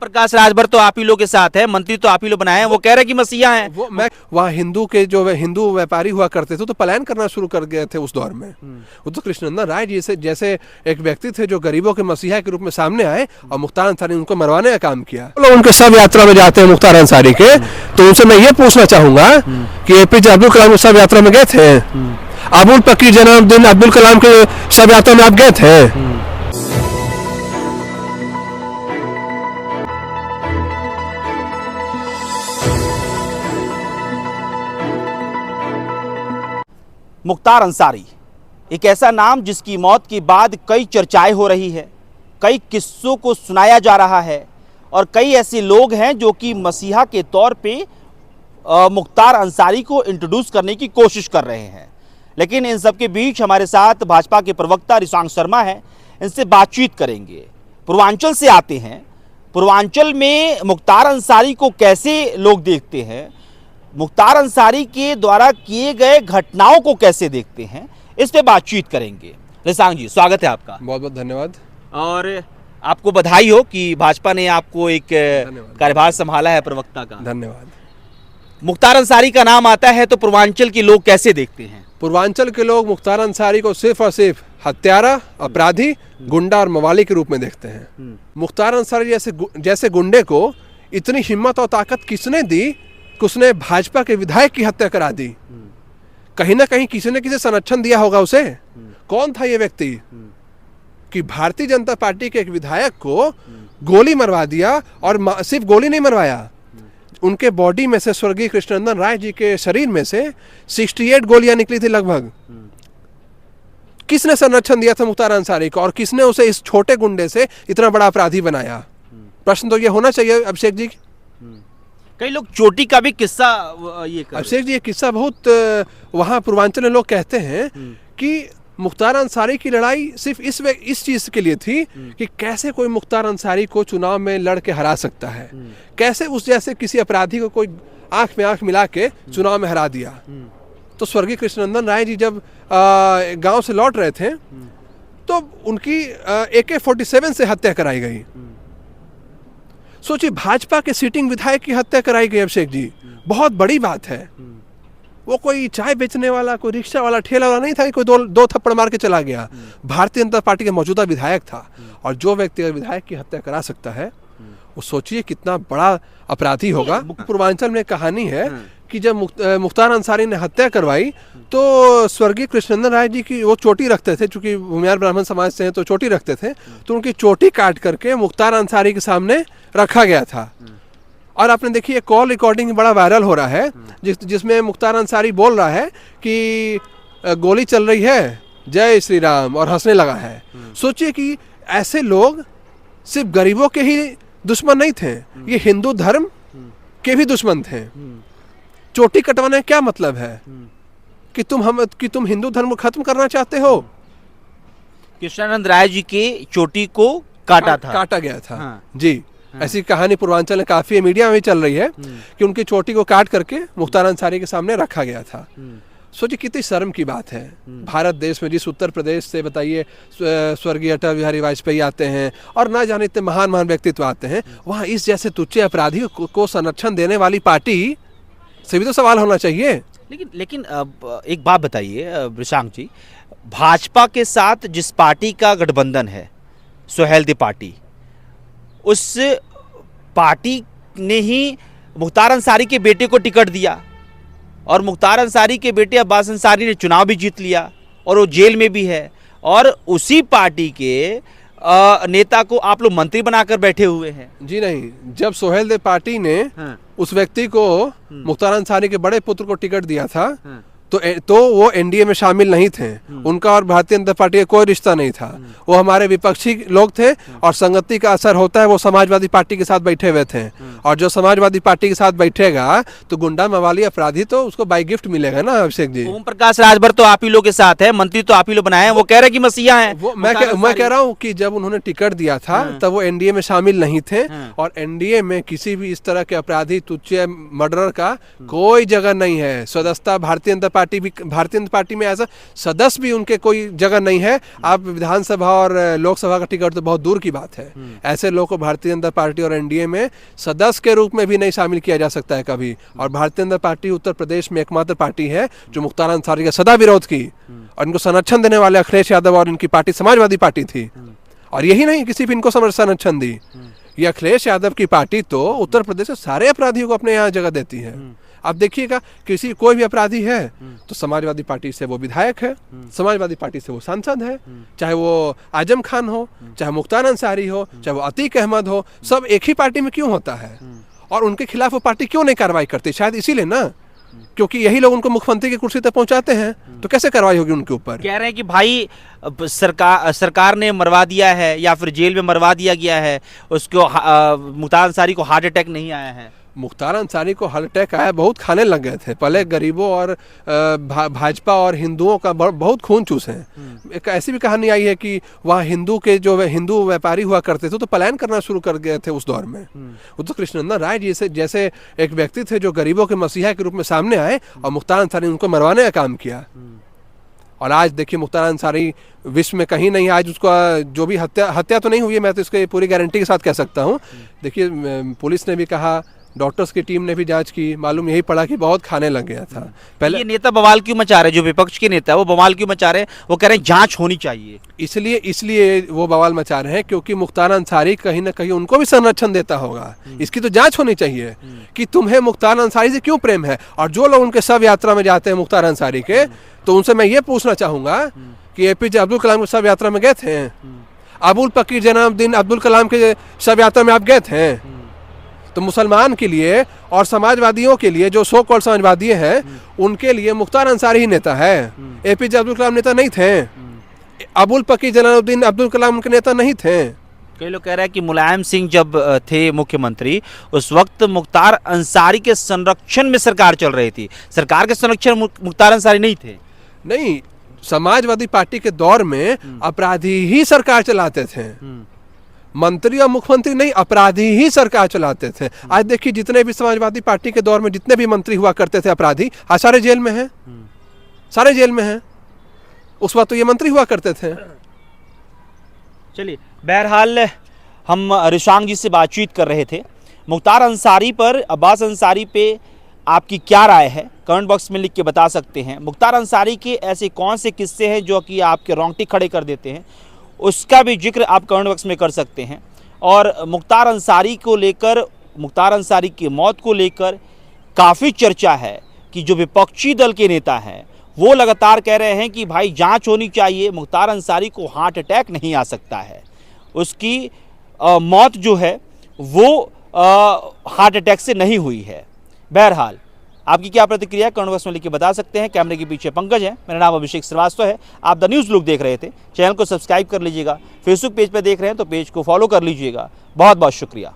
प्रकाश राजभर तो आप ही लोग के साथ है, मंत्री तो आप ही लोग बनाए हैं, वो कह रहे कि मसीहा हैं। वो मैं वहाँ हिंदू व्यापारी हुआ करते थे तो पलायन करना शुरू कर गए थे उस दौर में। वो तो कृष्णनंदन राय जी जैसे एक व्यक्ति थे जो गरीबों के मसीहा के रूप में सामने आए और मुख्तार अंसारी ने उनको मरवाने का काम किया। लोग उनके सब यात्रा में जाते हैं मुख्तार अंसारी के, तो उनसे मैं ये पूछना चाहूंगा कि एपीजे अब्दुल कलाम सब यात्रा में गए थे? अबुल पकीर जनाबुद्दीन अब्दुल कलाम के सब यात्रा में आप गए थे? मुख्तार अंसारी एक ऐसा नाम जिसकी मौत के बाद कई चर्चाएं हो रही है, कई किस्सों को सुनाया जा रहा है और कई ऐसे लोग हैं जो कि मसीहा के तौर पे मुख्तार अंसारी को इंट्रोड्यूस करने की कोशिश कर रहे हैं। लेकिन इन सब के बीच हमारे साथ भाजपा के प्रवक्ता रिशांक शर्मा हैं, इनसे बातचीत करेंगे। पूर्वांचल से आते हैं, पूर्वांचल में मुख्तार अंसारी को कैसे लोग देखते हैं, मुख्तार अंसारी के द्वारा किए गए घटनाओं को कैसे देखते हैं, इस पे बातचीत करेंगे। रिशांक जी, स्वागत है आपका। बहुत बहुत धन्यवाद। और आपको बधाई हो कि भाजपा ने आपको एक कार्यभार संभाला है प्रवक्ता का। धन्यवाद। मुख्तार अंसारी का नाम आता है तो पूर्वांचल के लोग कैसे देखते हैं? पूर्वांचल के लोग मुख्तार अंसारी को सिर्फ और सिर्फ हत्यारा, अपराधी, गुंडा और मवाली के रूप में देखते हैं। मुख्तार अंसारी जैसे गुंडे को इतनी हिम्मत और ताकत किसने दी कि उसने भाजपा के विधायक की हत्या करा दी? कहीं ना कहीं किसी ने किसी संरक्षण दिया होगा उसे। कौन था ये व्यक्ति कि भारतीय जनता पार्टी के एक विधायक को गोली मरवा दिया? और सिर्फ गोली नहीं मरवाया, उनके बॉडी में से, स्वर्गीय कृष्णनंदन राय जी के शरीर में से 68 गोलियां निकली थी लगभग। किसने संरक्षण दिया था मुख्तार अंसारी को और किसने उसे इस छोटे गुंडे से इतना बड़ा अपराधी बनाया? प्रश्न तो ये होना चाहिए अभिषेक जी। कई लोग चोटी का भी किस्सा ये अभिषेक जी, ये किस्सा बहुत वहाँ पूर्वांचल में लोग कहते हैं कि मुख्तार अंसारी की लड़ाई सिर्फ इस चीज के लिए थी कि कैसे कोई मुख्तार अंसारी को चुनाव में लड़ के हरा सकता है, कैसे उस जैसे किसी अपराधी को कोई आंख में आंख मिला के चुनाव में हरा दिया। तो स्वर्गीय कृष्णनंदन राय जी जब गांव से लौट रहे थे तो उनकी AK-47 से हत्या कराई गई। सोचिए, भाजपा के सिटिंग विधायक की हत्या कराई गई अभिषेक जी, बहुत बड़ी बात है। वो कोई चाय बेचने वाला, कोई रिक्शा वाला, ठेला वाला नहीं था कि कोई दो थप्पड़ मार के चला गया। भारतीय जनता पार्टी का मौजूदा विधायक था। और जो व्यक्ति अगर विधायक की हत्या करा सकता है, वो सोचिए कितना बड़ा अपराधी होगा। पूर्वांचल में कहानी है कि जब मुख्तार अंसारी ने हत्या करवाई तो स्वर्गीय कृष्णनंदन राय जी की वो चोटी रखते थे, चूंकि भूमिहार ब्राह्मण समाज से हैं तो चोटी रखते थे, तो उनकी चोटी काट करके मुख्तार अंसारी के सामने रखा गया था। और आपने देखिए कॉल रिकॉर्डिंग बड़ा वायरल हो रहा है जिसमें मुख्तार अंसारी बोल रहा है कि गोली चल रही है, जय श्री राम, और हंसने लगा है। सोचिए कि ऐसे लोग सिर्फ गरीबों के ही दुश्मन नहीं थे, ये हिंदू धर्म के भी दुश्मन थे। चोटी कटवाने का क्या मतलब है कि तुम हिंदू धर्म को खत्म करना चाहते हो? कृष्णानंद राय जी की चोटी को काटा गया था। जी, ऐसी कहानी पूर्वांचल में काफी मीडिया में भी चल रही है कि उनकी चोटी को काट करके मुख्तार अंसारी के सामने रखा गया था। सोचिए कितनी शर्म की बात है। भारत देश में जिस उत्तर प्रदेश से बताइए स्वर्गीय अटल बिहारी वाजपेयी आते हैं और ना जाने इतने महान महान व्यक्तित्व आते हैं, वहाँ इस जैसे तुच्छ अपराधी को संरक्षण देने वाली पार्टी से भी तो सवाल होना चाहिए। लेकिन एक बात बताइए रिशांक जी, भाजपा के साथ जिस पार्टी का गठबंधन है, सोहेलदेव पार्टी, उस पार्टी ने ही मुख्तार अंसारी के बेटे को टिकट दिया और मुख्तार अंसारी के बेटे अब्बास अंसारी ने चुनाव भी जीत लिया और वो जेल में भी है, और उसी पार्टी के नेता को आप लोग मंत्री बनाकर बैठे हुए हैं। जी नहीं, जब सोहेलदेव पार्टी ने उस व्यक्ति को मुख्तार अंसारी के बड़े पुत्र को टिकट दिया था तो वो एनडीए में शामिल नहीं थे। उनका और भारतीय जनता पार्टी का कोई रिश्ता नहीं था। वो हमारे विपक्षी लोग थे और संगति का असर होता है, वो समाजवादी पार्टी के साथ बैठे हुए थे। और जो समाजवादी पार्टी के साथ बैठेगा तो गुंडा मवाली अपराधी तो उसको बाई गिफ्ट मिलेगा ना अभिषेक जी। ओम प्रकाश राजभर तो आप ही लोग के साथ है, मंत्री तो आप ही लोग बनाए हैं, वो कह रहे कि मसीहा हैं। मैं कह रहा हूँ कि जब उन्होंने टिकट दिया था तब वो एनडीए में शामिल नहीं थे और एनडीए में किसी भी इस तरह के अपराधी, तुच्छ, मर्डरर का कोई जगह नहीं है। सदस्यता भारतीय जनता जनता पार्टी में एज अ सदस्य भी उनके कोई जगह नहीं है। आप विधानसभा और लोकसभा का टिकट तो बहुत दूर की बात है। ऐसे लोगों को भारतीय जनता पार्टी और एनडीए में सदस्य के रूप में भी नहीं शामिल किया जा सकता है कभी। और भारतीय जनता पार्टी उत्तर प्रदेश में एकमात्र पार्टी है जो मुख्तार अंसारी का सदा विरोध की और इनको संरक्षण देने वाले अखिलेश यादव और इनकी पार्टी समाजवादी पार्टी थी। और यही नहीं, किसी भी इनको संरक्षण दी। ये अखिलेश यादव की पार्टी तो उत्तर प्रदेश के सारे अपराधियों को अपने यहाँ जगह देती है। अब देखिएगा, कोई भी अपराधी है तो समाजवादी पार्टी से वो विधायक है, समाजवादी पार्टी से वो सांसद है, चाहे वो आजम खान हो, चाहे मुख्तार अंसारी हो, चाहे वो अतीक अहमद हो, सब एक ही पार्टी में क्यों होता है? और उनके खिलाफ वो पार्टी क्यों नहीं कार्रवाई करती? शायद इसीलिए ना, क्योंकि यही लोग उनको मुख्यमंत्री की कुर्सी तक पहुंचाते हैं, तो कैसे कार्रवाई होगी उनके ऊपर? कह रहे हैं कि भाई सरकार ने मरवा दिया है या फिर जेल में मरवा दिया गया है उसको, मुख्तार अंसारी को हार्ट अटैक नहीं आया है। मुख्तार अंसारी को हार्ट अटैक आया, बहुत खाने लग गए थे पहले। गरीबों और भाजपा और हिंदुओं का बहुत खून चूसे हैं। एक ऐसी भी कहानी आई है कि वहाँ हिंदू व्यापारी हुआ करते थे तो पलायन करना शुरू कर गए थे उस दौर में। वो तो कृष्णनंदन राय जी जैसे एक व्यक्ति थे जो गरीबों के मसीहा के रूप में सामने आए और मुख्तार अंसारी ने उनको मरवाने का काम किया। और आज देखिए, मुख्तार अंसारी विश्व में कहीं नहीं, आज उसका जो भी हत्या तो नहीं हुई है, मैं तो इसके पूरी गारंटी के साथ कह सकता हूँ। देखिए, पुलिस ने भी कहा, डॉक्टर्स की टीम ने भी जांच की, मालूम यही पड़ा कि बहुत खाने लग गया था। पहले ये नेता बवाल क्यों मचा रहे, जो विपक्ष के नेता है वो बवाल क्यों मचा रहे हैं? वो कह रहे हैं जांच होनी चाहिए। इसलिए वो बवाल मचा रहे हैं क्योंकि मुख्तार अंसारी कहीं ना कहीं उनको भी संरक्षण देता होगा। इसकी तो जांच होनी चाहिए कि तुम्हें मुख्तार अंसारी से क्यों प्रेम है। और जो लोग उनके शव यात्रा में जाते हैं मुख्तार अंसारी के, तो उनसे मैं ये पूछना चाहूंगा कि एपीजे अब्दुल कलाम के शव यात्रा में गए थे? अबुल पकीर जनाबुद्दीन अब्दुल कलाम के शव यात्रा में आप गए थे? तो मुसलमान के लिए और समाजवादियों के लिए, जो सो कॉल्ड समाजवादी हैं, उनके लिए मुख्तार अंसारी ही नेता है। एपीजे अब्दुल कलाम नेता नहीं थे। अबुल पकीर जलालुद्दीन अब्दुल कलाम उनके नेता नहीं थे। कई लोग कह रहे हैं कि मुलायम सिंह जब थे मुख्यमंत्री, उस वक्त मुख्तार अंसारी के संरक्षण में सरकार चल रही थी। सरकार के संरक्षण मुख्तार अंसारी नहीं थे। नहीं, समाजवादी पार्टी के दौर में अपराधी ही सरकार चलाते थे। मंत्री और मुख्यमंत्री नहीं, अपराधी ही सरकार चलाते थे। आज देखिए, जितने भी समाजवादी पार्टी के दौर में जितने भी मंत्री हुआ करते थे अपराधी, आज सारे जेल में हैं। सारे जेल में हैं। उस वक्त तो ये मंत्री हुआ करते थे। चलिए, बहरहाल हम रिशांग जी से बातचीत कर रहे थे। मुख्तार अंसारी पर, अब्बास अंसारी पे आपकी क्या राय है, कमेंट बॉक्स में लिख के बता सकते हैं। मुख्तार अंसारी के ऐसे कौन से किस्से हैं जो कि आपके रोंगटे खड़े कर देते हैं, उसका भी जिक्र आप कमेंट बॉक्स में कर सकते हैं। और मुख्तार अंसारी को लेकर, मुख्तार अंसारी की मौत को लेकर काफ़ी चर्चा है कि जो विपक्षी दल के नेता हैं वो लगातार कह रहे हैं कि भाई जांच होनी चाहिए, मुख्तार अंसारी को हार्ट अटैक नहीं आ सकता है, उसकी मौत जो है वो हार्ट अटैक से नहीं हुई है। बहरहाल आपकी क्या प्रतिक्रिया है, कमेंट बॉक्स में लिख के बता सकते हैं। कैमरे के पीछे पंकज है, मेरा नाम अभिषेक श्रीवास्तव है। आप द न्यूज़ लुक देख रहे थे। चैनल को सब्सक्राइब कर लीजिएगा। फेसबुक पेज पर देख रहे हैं तो पेज को फॉलो कर लीजिएगा। बहुत बहुत शुक्रिया।